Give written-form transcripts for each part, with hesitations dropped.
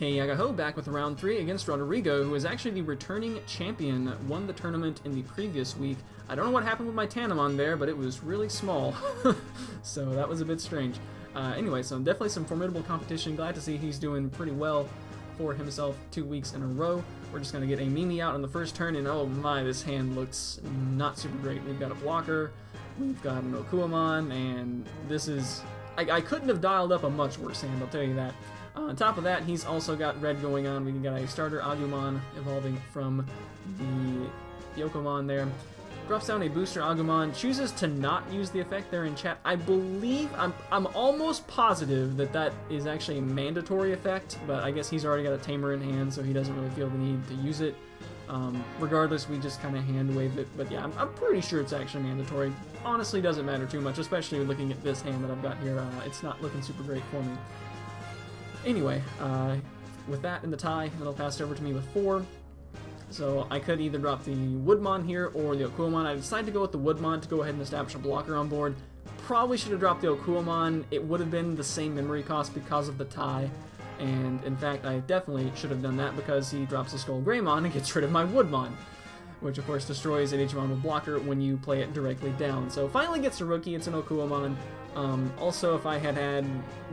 Hey Yagaho, back with round 3 against Rodrigo, who is actually the returning champion, won the tournament in the previous week. I don't know what happened with my Tanamon there, but it was really small, so that was a bit strange. Anyway, so definitely some formidable competition. Glad to see he's doing pretty well for himself 2 weeks in a row. We're just going to get a Mimi out on the first turn, and oh my, this hand looks not super great. We've got a blocker, we've got an Okuamon, and this is... I couldn't have dialed up a much worse hand, I'll tell you that. On top of that, he's also got red going on. We can get a starter Agumon evolving from the Yokomon there. Drops down a booster Agumon, chooses to not use the effect there in chat. I believe, I'm almost positive that that is actually a mandatory effect, but I guess he's already got a Tamer in hand, so he doesn't really feel the need to use it. Regardless, we just kind of hand wave it, but yeah, I'm pretty sure it's actually mandatory. Honestly, doesn't matter too much, especially looking at this hand that I've got here. It's not looking super great for me. Anyway, with that in the tie, it'll pass over to me with 4. So I could either drop the Woodmon here or the Okuamon. I decided to go with the Woodmon to go ahead and establish a blocker on board. Probably should have dropped the Okuamon. It would have been the same memory cost because of the tie. And in fact, I definitely should have done that because he drops a Skull Greymon and gets rid of my Woodmon, which of course destroys an Digimon with blocker when you play it directly down. So finally gets a rookie, it's an Okuamon. Also, if I had had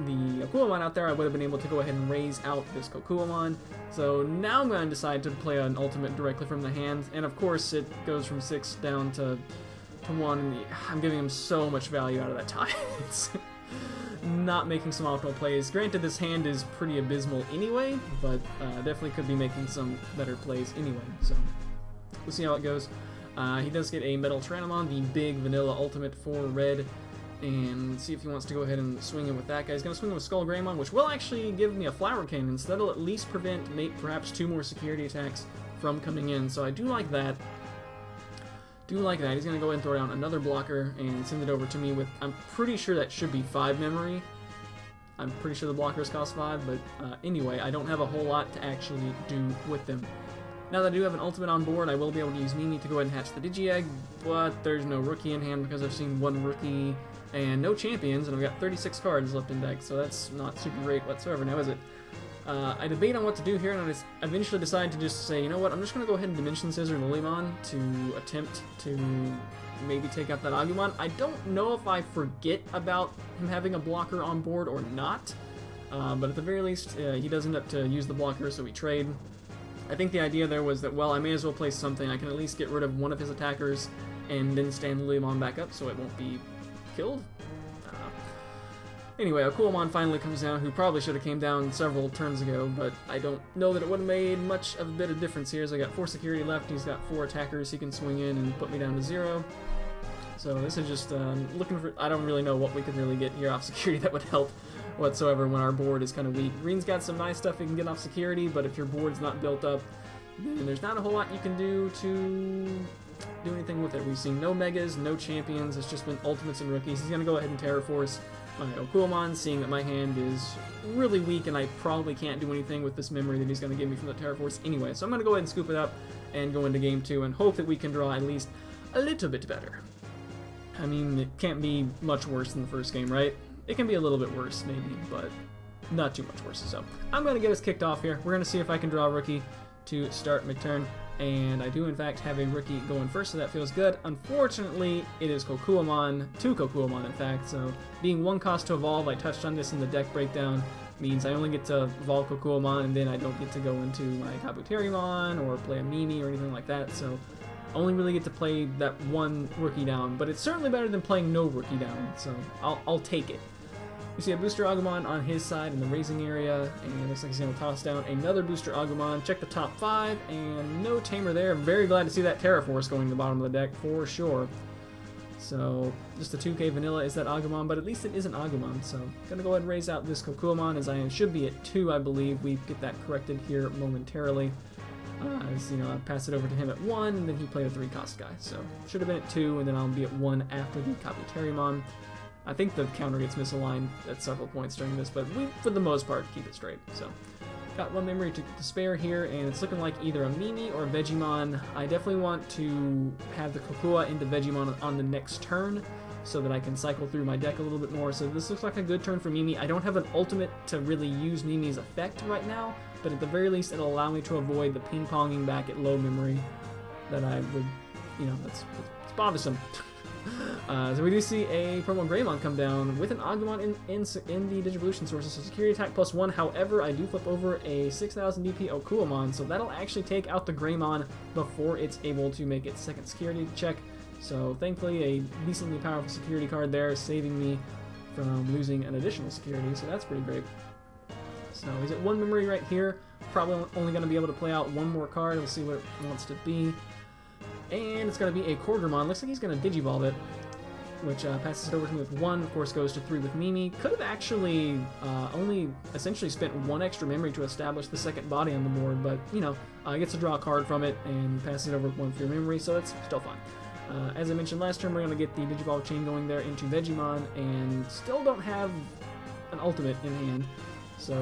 the Okuamon out there, I would have been able to go ahead and raise out this Kokuamon. So now I'm going to decide to play an ultimate directly from the hand, and of course it goes from 6 down to 1, and I'm giving him so much value out of that tie. It's not making some optimal plays. Granted, this hand is pretty abysmal anyway, but definitely could be making some better plays anyway, so we'll see how it goes. He does get a Metal Tyrannomon, the big vanilla ultimate for red, and see if he wants to go ahead and swing in with that guy. He's going to swing with Skull Greymon, which will actually give me a Flower Cannon, so that'll at least prevent perhaps 2 more security attacks from coming in, so I do like that. He's going to go ahead and throw down another blocker and send it over to me with, I'm pretty sure that should be 5 memory. I'm pretty sure the blockers cost 5, but anyway, I don't have a whole lot to actually do with them. Now that I do have an ultimate on board, I will be able to use Mimi to go ahead and hatch the Digi-Egg, but there's no rookie in hand because I've seen 1 rookie and no champions, and I've got 36 cards left in deck, so that's not super great whatsoever, now is it? I debate on what to do here, and I eventually decide to just say, you know what, I'm just going to go ahead and Dimension Scissor Lilymon to attempt to maybe take out that Agumon. I don't know if I forget about him having a blocker on board or not, but at the very least, he does end up to use the blocker, so we trade. I think the idea there was that, well, I may as well play something. I can at least get rid of one of his attackers and then stand Lilymon back up so it won't be killed. Anyway, Okuamon finally comes down, who probably should have came down several turns ago, but I don't know that it would have made much of a bit of difference here, as I got 4 security left, he's got 4 attackers, he can swing in and put me down to 0. So this is just looking for, I don't really know what we could really get here off security that would help whatsoever when our board is kind of weak. Green's got some nice stuff you can get off security, but if your board's not built up, then there's not a whole lot you can do to do anything with it. We've seen no Megas, no Champions, it's just been Ultimates and Rookies. He's going to go ahead and Terra Force my Okuamon, seeing that my hand is really weak and I probably can't do anything with this memory that he's going to give me from the Terra Force anyway. So I'm going to go ahead and scoop it up and go into game 2 and hope that we can draw at least a little bit better. I mean, it can't be much worse than the first game, right? It can be a little bit worse, maybe, but not too much worse. So I'm going to get us kicked off here. We're going to see if I can draw a rookie to start my turn. And I do, in fact, have a rookie going first, so that feels good. Unfortunately, it is Kokuamon, 2 Kokuamon, in fact. So being 1 cost to evolve, I touched on this in the deck breakdown, means I only get to evolve Kokuamon, and then I don't get to go into my Kabuterimon or play a Mimi or anything like that. So I only really get to play that 1 rookie down, but it's certainly better than playing no rookie down, so I'll take it. We see a Booster Agumon on his side in the raising area, and it looks like he's going to toss down another Booster Agumon. Check the top 5, and no Tamer there. I'm very glad to see that Terra Force going to the bottom of the deck, for sure. So, just a 2k vanilla is that Agumon, but at least it is an Agumon, so I'm going to go ahead and raise out this Kokuamon, as I should be at 2, I believe. We get that corrected here momentarily. As, you know, I pass it over to him at 1, and then he played a 3-cost guy, so should have been at 2, and then I'll be at 1 after the Kabuterimon. I think the counter gets misaligned at several points during this, but we, for the most part, keep it straight. So, got 1 memory to spare here, and it's looking like either a Mimi or a Vegiemon. I definitely want to have the Kokua into Vegiemon on the next turn, so that I can cycle through my deck a little bit more. So this looks like a good turn for Mimi. I don't have an ultimate to really use Mimi's effect right now, but at the very least it'll allow me to avoid the ping-ponging back at low memory that I would, you know, it's bothersome. So we do see a promo Greymon come down with an Agumon in the Digivolution sources, so security attack +1. However, I do flip over a 6000 DP Okuamon, so that'll actually take out the Greymon before it's able to make its second security check. So thankfully, a decently powerful security card there, saving me from losing an additional security, so that's pretty great. So he's at 1 memory right here. Probably only going to be able to play out one more card. We'll see what it wants to be. And it's going to be a Korgramon. Looks like he's going to Digivolve it, which passes it over to me with 1. Of course, goes to 3 with Mimi. Could have actually only essentially spent 1 extra memory to establish the second body on the board, but, you know, gets to draw a card from it and passes it over with 1 free memory, so it's still fine. As I mentioned last turn, we're going to get the Digivolve chain going there into Vegemon, and still don't have an ultimate in hand. So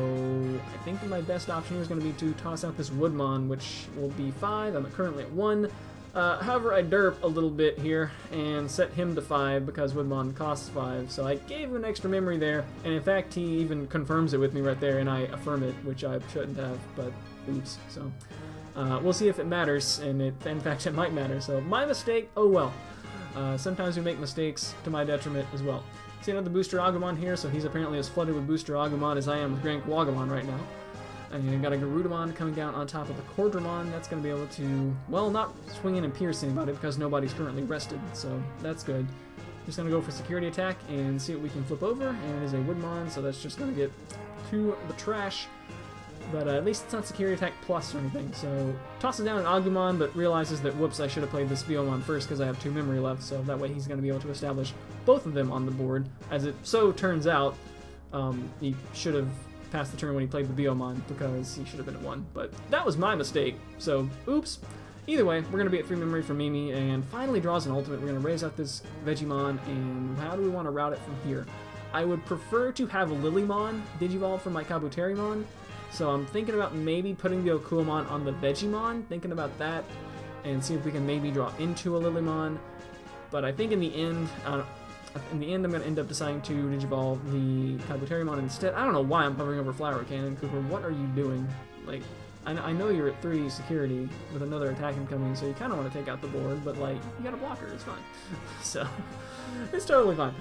I think my best option here is going to be to toss out this Woodmon, which will be 5. I'm currently at 1. However, I derp a little bit here and set him to 5 because Woodmon costs 5. So I gave him an extra memory there, and in fact he even confirms it with me right there, and I affirm it, which I shouldn't have, but oops. So we'll see if it matters, and in fact it might matter. So my mistake, oh well. Sometimes we make mistakes to my detriment as well. See another Booster Agumon here, so he's apparently as flooded with Booster Agumon as I am with Grand Kuwagamon right now. And I've got a Garudamon coming down on top of the Korgramon. That's going to be able to, well, not swing in and pierce anybody because nobody's currently rested, so that's good. Just going to go for security attack and see what we can flip over, and it is a Woodmon, so that's just going to get to the trash. But at least it's not security attack plus or anything, so tosses down an Agumon, but realizes that, whoops, I should have played this Biomon first because I have 2 memory left, so that way he's going to be able to establish both of them on the board. As it so turns out, he should have passed the turn when he played the Biomon because he should have been at 1, but that was my mistake, so oops. Either way, we're going to be at 3 memory for Mimi, and finally draws an ultimate. We're going to raise out this Vegemon, and how do we want to route it from here? I would prefer to have a Lilymon Digivolve for my Kabuterimon, so I'm thinking about maybe putting the Okuamon on the Vegemon, thinking about that, and see if we can maybe draw into a Lilymon. But I think in the end, I'm going to end up deciding to Digivolve the Kabuterimon instead. I don't know why I'm hovering over Flower Cannon. Cooper, what are you doing? Like, I know you're at 3 security with another attack incoming, so you kind of want to take out the board, but, like, you got a blocker. It's fine. So, it's totally fine.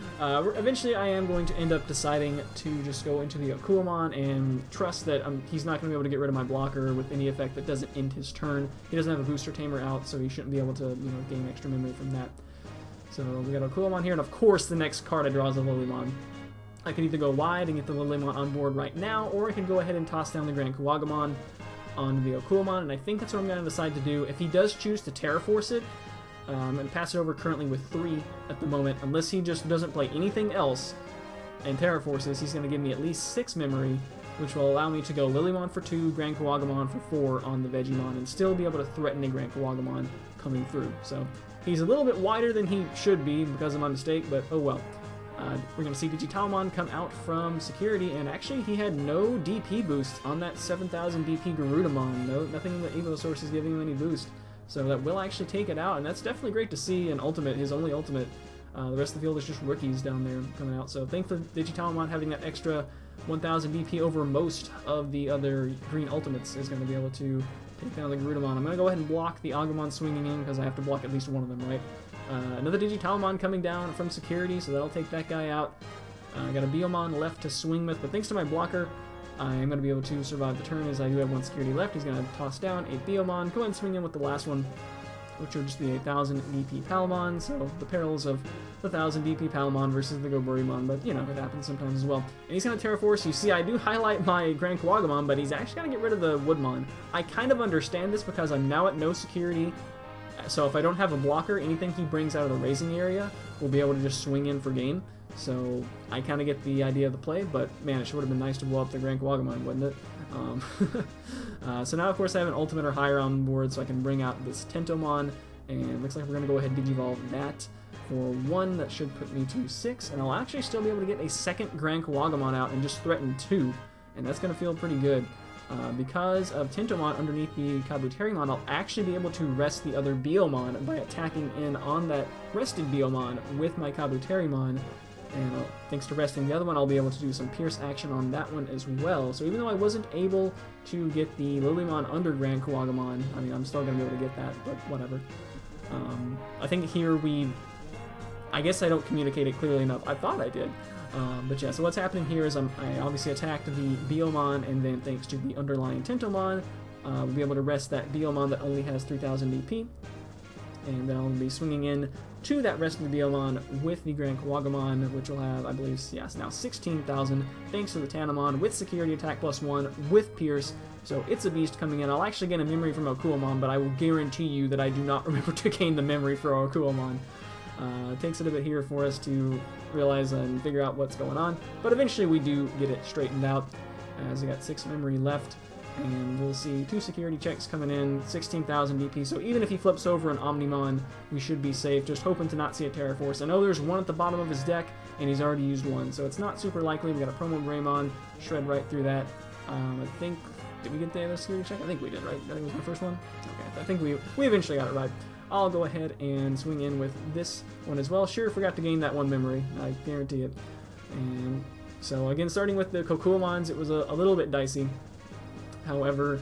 Eventually, I am going to end up deciding to just go into the Okuamon and trust that he's not going to be able to get rid of my blocker with any effect that doesn't end his turn. He doesn't have a Booster Tamer out, so he shouldn't be able to, you know, gain extra memory from that. So we got Okuamon here, and of course the next card I draw is a Lilymon. I could either go wide and get the Lilymon on board right now, or I could go ahead and toss down the Grand Kuwagamon onto the Okuamon, and I think that's what I'm going to decide to do. If he does choose to Terra Force it, and pass it over currently with 3 at the moment, unless he just doesn't play anything else and Terra Forces, he's going to give me at least 6 memory, which will allow me to go Lilymon for 2, Grand Kuwagamon for 4 on the Vegemon, and still be able to threaten a Grand Kuwagamon coming through. So he's a little bit wider than he should be because of my mistake, but oh well. We're going to see Digitalmon come out from security, and actually he had no DP boost on that 7000 DP Garudamon. Nothing in the Evo source is giving him any boost. So that will actually take it out, and that's definitely great to see an ultimate, his only ultimate. The rest of the field is just rookies down there coming out. So thankfully Digitalmon having that extra 1000 DP over most of the other green ultimates is going to be able to take down the Garudamon. I'm going to go ahead and block the Agumon swinging in because I have to block at least one of them, right? Another Digitalmon coming down from security, so that'll take that guy out. I got a Biomon left to swing with, but thanks to my blocker, I'm going to be able to survive the turn as I do have 1 security left. He's going to toss down a Biomon, go ahead and swing in with the last one, which will just be a 1000 DP Palmon, so the perils of the 1000 DP Palmon versus the Goburimon, but you know, it happens sometimes as well. And he's going to Terra Force. You see, I do highlight my Grand Kuwagamon, but he's actually going to get rid of the Woodmon. I kind of understand this because I'm now at no security, so if I don't have a blocker, anything he brings out of the raising area will be able to just swing in for game. So I kind of get the idea of the play, but man, it sure would have been nice to blow up the Grand Kuwagamon, wouldn't it? So now, of course, I have an ultimate or higher on the board, so I can bring out this Tentomon, and looks like we're going to go ahead and Digivolve that for 1. That should put me to 6, and I'll actually still be able to get a second Grand Kuwagamon out and just threaten 2, and that's going to feel pretty good. Because of Tentomon underneath the Kabuterimon, I'll actually be able to rest the other Biomon by attacking in on that rested Biomon with my Kabuterimon, And thanks to resting the other one, I'll be able to do some Pierce action on that one as well. So even though I wasn't able to get the Lilymon under Grand Kuwagamon, I mean, I'm still going to be able to get that, but whatever. I think here I guess I don't communicate it clearly enough. I thought I did. But yeah, so what's happening here is I obviously attacked the Biomon, and then thanks to the underlying Tentomon, we'll be able to rest that Biomon that only has 3000 DP. And then I'll be swinging in to that rest of the Biomon with the Grand Kuwagamon, which will have, I believe, yes, now 16,000, thanks to the Tanamon, with Security Attack +1, with Pierce. So it's a beast coming in. I'll actually get a memory from Okuamon, but I will guarantee you that I do not remember to gain the memory for Okuamon. It takes it a bit here for us to realize and figure out what's going on, but eventually we do get it straightened out, as I got 6 memory left. And we'll see 2 security checks coming in, 16,000 DP, so even if he flips over an Omnimon, we should be safe, just hoping to not see a Terra Force. I know there's one at the bottom of his deck, and he's already used one, so it's not super likely. We got a Promo Greymon, shred right through that. I think, did we get the other security check? I think we did, right? I think it was my first one? Okay, I think we eventually got it right. I'll go ahead and swing in with this one as well. Sure, forgot to gain that 1 memory, I guarantee it. And so again, starting with the Kokuamons, it was a little bit dicey. However,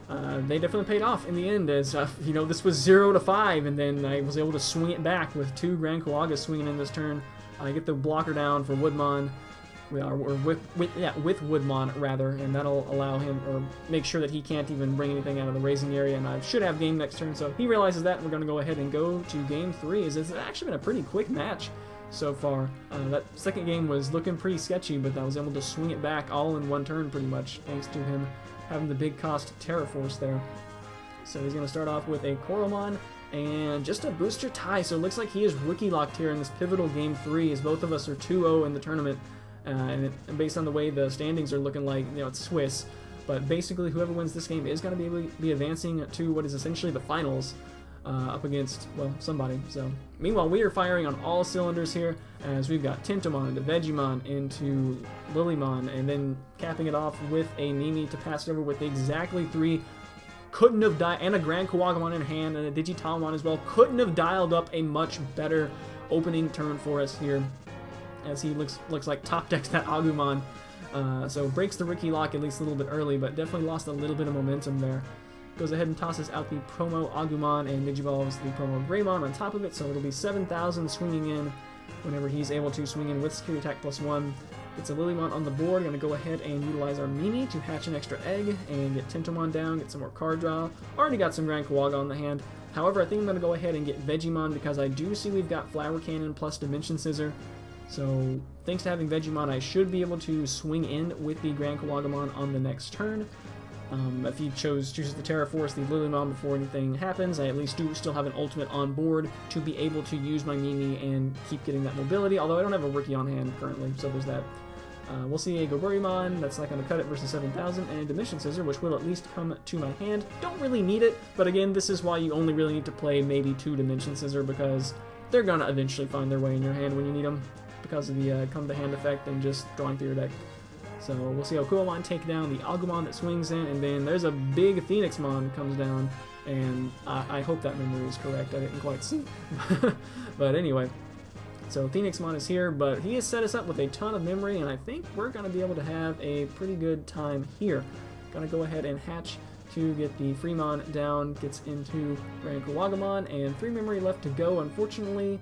they definitely paid off in the end, as, you know, this was 0-5, and then I was able to swing it back with 2 Grand Kuwagas swinging in this turn. I get the blocker down for Woodmon, or with Woodmon, rather, and that'll allow him, or make sure that he can't even bring anything out of the raising area, and I should have game next turn, so he realizes that, and we're going to go ahead and go to game 3, as it's actually been a pretty quick match so far. That second game was looking pretty sketchy, but I was able to swing it back all in 1 turn, pretty much, thanks to him having the big cost Terra Force there. So he's going to start off with a Koromon and just a booster tie. So it looks like he is rookie locked here in this pivotal game 3, as both of us are 2-0 in the tournament. And based on the way the standings are looking like, you know, it's Swiss. But basically, whoever wins this game is going to be advancing to what is essentially the finals, up against, well, somebody. So meanwhile, we are firing on all cylinders here, as we've got Tentomon into Vegemon into Lilymon, and then capping it off with a Mimi to pass it over with exactly 3. Couldn't have died, and a Grand Kuwagamon in hand, and a Digitalmon as well. Couldn't have dialed up a much better opening turn for us here, as he looks like top decks that Agumon. So breaks the rookie lock at least a little bit early, but definitely lost a little bit of momentum there. Goes ahead and tosses out the Promo Agumon and Digivolves the Promo Greymon on top of it, so it'll be 7,000 swinging in whenever he's able to swing in with Security Attack +1. Gets a Lilymon on the board. Going to go ahead and utilize our Mimi to hatch an extra egg and get Tentomon down, get some more card draw. Already got some Grand Kuwaga on the hand. However, I think I'm going to go ahead and get Vegemon, because I do see we've got Flower Cannon plus Dimension Scissor. So thanks to having Vegemon, I should be able to swing in with the Grand Kuwagamon on the next turn. If he chooses the Terra Force, the Lilymon, before anything happens, I at least do still have an ultimate on board to be able to use my Mimi and keep getting that mobility, although I don't have a rookie on hand currently, so there's that. We'll see a Goburimon, that's not going to cut it, versus 7,000, and a Dimension Scissor, which will at least come to my hand. Don't really need it, but again, this is why you only really need to play maybe 2 Dimension Scissor, because they're going to eventually find their way in your hand when you need them, because of the come to hand effect and just drawing through your deck. So we'll see Okuamon take down the Agumon that swings in, and then there's a big Phoenixmon comes down, and I hope that memory is correct. I didn't quite see. But anyway, so Phoenixmon is here, but he has set us up with a ton of memory, and I think we're going to be able to have a pretty good time here. Going to go ahead and hatch to get the Fremon down, gets into Grand Kuwagamon, and 3 memory left to go, unfortunately.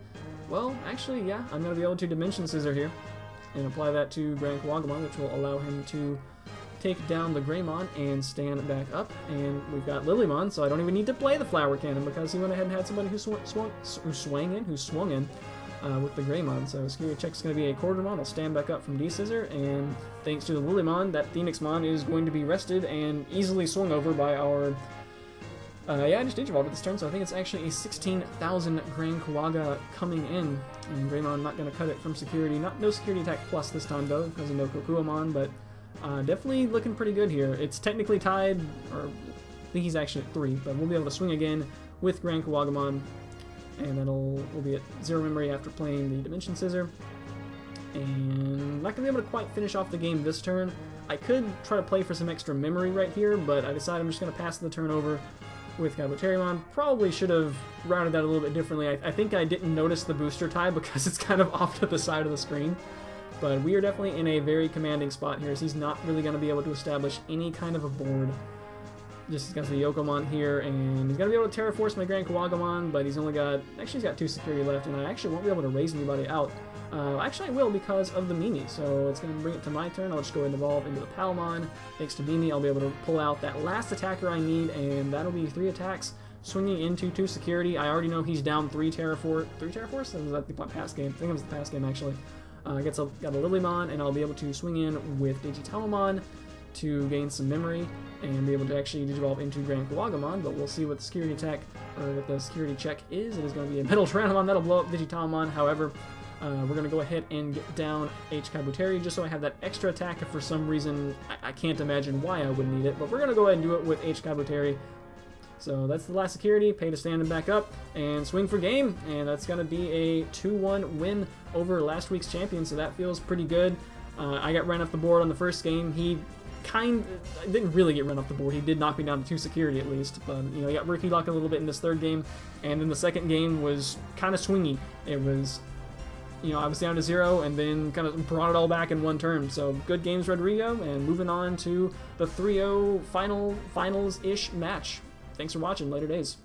Well, actually, yeah, I'm going to be able to Dimension Scissor here and apply that to Grand Kuwagamon, which will allow him to take down the Greymon and stand back up. And we've got Lilymon, so I don't even need to play the Flower Cannon, because he went ahead and had somebody who swung in with the Greymon. So Security Check's going to be a Quartermon. I'll stand back up from D-Scissor, and thanks to the Lilymon, that Phoenixmon is going to be rested and easily swung over by our... I just Digivolved this turn, so I think it's actually a 16,000 Grand Kuwaga coming in. And Greymon not going to cut it from Security. No Security Attack Plus this time, though, because of no Kokuamon, but definitely looking pretty good here. It's technically tied, or I think he's actually at 3, but we'll be able to swing again with Grand Kuwagamon, and we'll be at 0 memory after playing the Dimension Scissor. And not going to be able to quite finish off the game this turn. I could try to play for some extra memory right here, but I decided I'm just going to pass the turn over. with Kabuterimon. Probably should have routed that a little bit differently. I think I didn't notice the booster tie because it's kind of off to the side of the screen. But we are definitely in a very commanding spot here, so he's not really going to be able to establish any kind of a board. Just got the Yokomon here, and he's going to be able to Terra Force my Grand Kawagamon, but he's only got... Actually, he's got 2 security left, and I actually won't be able to raise anybody out. Actually, I will because of the Mimi, so it's going to bring it to my turn. I'll just go ahead and evolve into the Palmon. Thanks to Mimi, I'll be able to pull out that last attacker I need, and that'll be 3 attacks, swinging into 2 security. I already know he's down 3 Terra Force? That was at the past game. I think it was the past game, actually. Got a Lilymon, and I'll be able to swing in with Digitalmon to gain some memory and be able to actually evolve into Grand Kawagamon, but we'll see what the security attack, or what the security check is. It is going to be a Metal Tyrannomon. That'll blow up Digitalmon. However, we're going to go ahead and get down H. Kabuteri just so I have that extra attack if for some reason I can't imagine why I would need it, but we're going to go ahead and do it with H. Kabuteri. So that's the last security, pay to stand him back up, and swing for game, and that's going to be a 2-1 win over last week's champion, so that feels pretty good. I got ran off the board on the first game. He didn't really get run off the board. He did knock me down to 2 security at least, but you know, he got Rookie Lock a little bit in this third game, and then the second game was kind of swingy. It was, you know, I was down to 0 and then kind of brought it all back in one turn. So good games, Rodrigo, and moving on to the 3-0 finals-ish match. Thanks for watching. Later days.